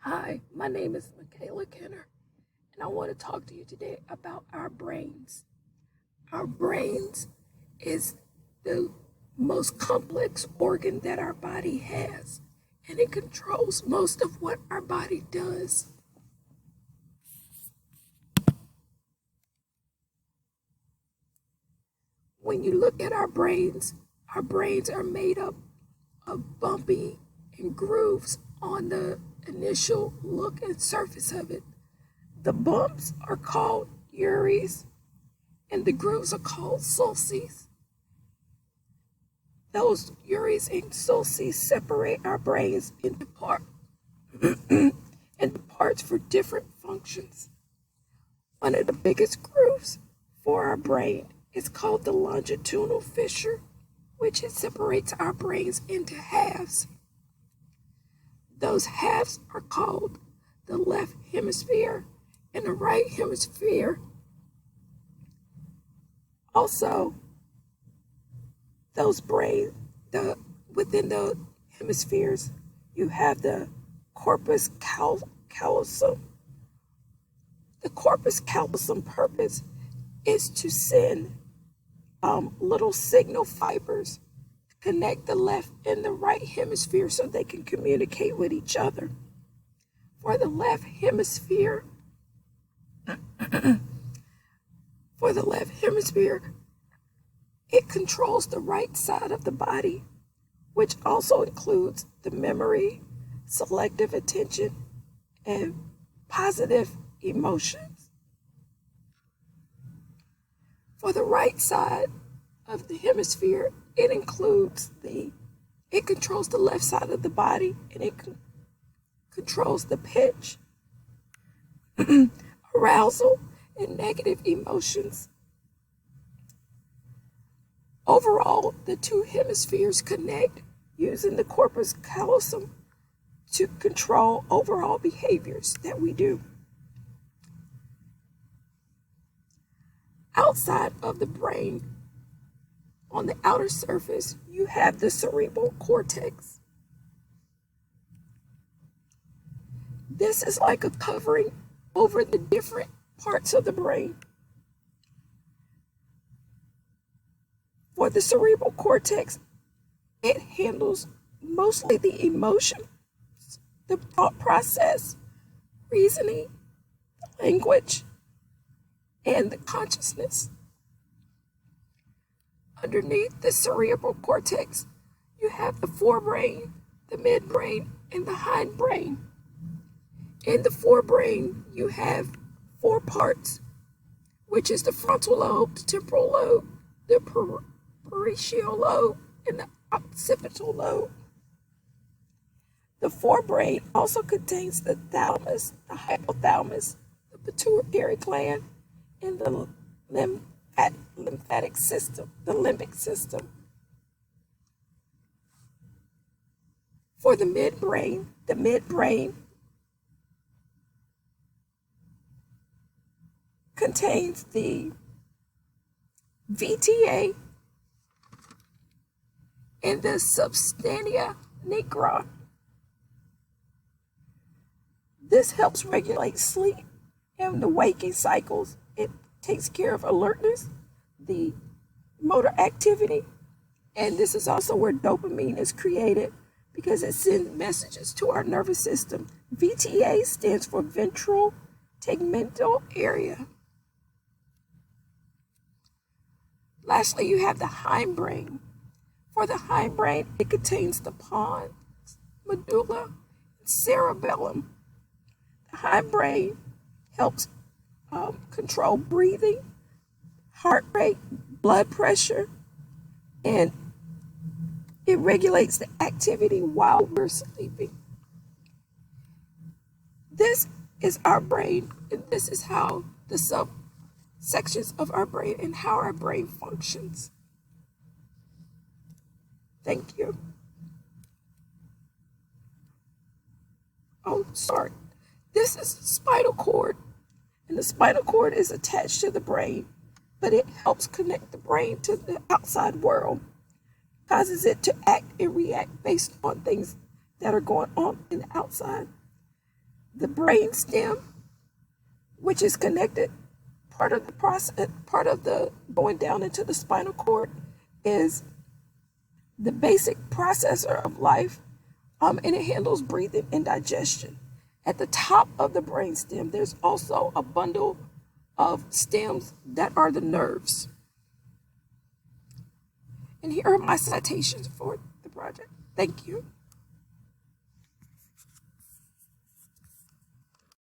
Hi, my name is Michaela Kenner, and I want to talk to you today about our brains. Our brains is the most complex organ that our body has, and it controls most of what our body does. When you look at our brains are made up of bumpy and grooves on the initial look and surface of it. The bumps are called uries, and the grooves are called sulcis. Those uries and sulcis separate our brains into parts for different functions. One of the biggest grooves for our brain is called the longitudinal fissure, which it separates our brains into halves. Those halves are called the left hemisphere and the right hemisphere. Also, within the hemispheres, you have the corpus callosum. The corpus callosum purpose is to send little signal fibers to connect the left and the right hemisphere so they can communicate with each other. For the left hemisphere, it controls the right side of the body, which also includes the memory, selective attention, and positive emotions. For the right side of the hemisphere, it controls the left side of the body, and it controls the pitch, arousal, and negative emotions. Overall, the two hemispheres connect using the corpus callosum to control overall behaviors that we do. Outside of the brain, on the outer surface, you have the cerebral cortex. This is like a covering over the different parts of the brain. For the cerebral cortex, it handles mostly the emotions, the thought process, reasoning, language, and the consciousness. Underneath the cerebral cortex, you have the forebrain, the midbrain, and the hindbrain. In the forebrain, you have four parts, which is the frontal lobe, the temporal lobe, the parietal lobe, and the occipital lobe. The forebrain also contains the thalamus, the hypothalamus, the pituitary gland, and the lymphatic system, the limbic system. For the midbrain contains the VTA and the substantia nigra. This helps regulate sleep and the waking cycles. It takes care of alertness, the motor activity, and this is also where dopamine is created because it sends messages to our nervous system. VTA stands for ventral tegmental area. Lastly, you have the hindbrain. For the hindbrain, it contains the pons, medulla, and cerebellum. The hindbrain helps control breathing, heart rate, blood pressure, and it regulates the activity while we're sleeping. This is our brain, and this is how the subsections of our brain and how our brain functions. Thank you. Oh, sorry. This is the spinal cord, and the spinal cord is attached to the brain, but it helps connect the brain to the outside world, causes it to act and react based on things that are going on in the outside. the brain stem, which is connected. Part of the process, part of the going down into the spinal cord, is the basic processor of life, and it handles breathing and digestion. At the top of the brain stem, there's also a bundle of stems that are the nerves. And here are my citations for the project. Thank you.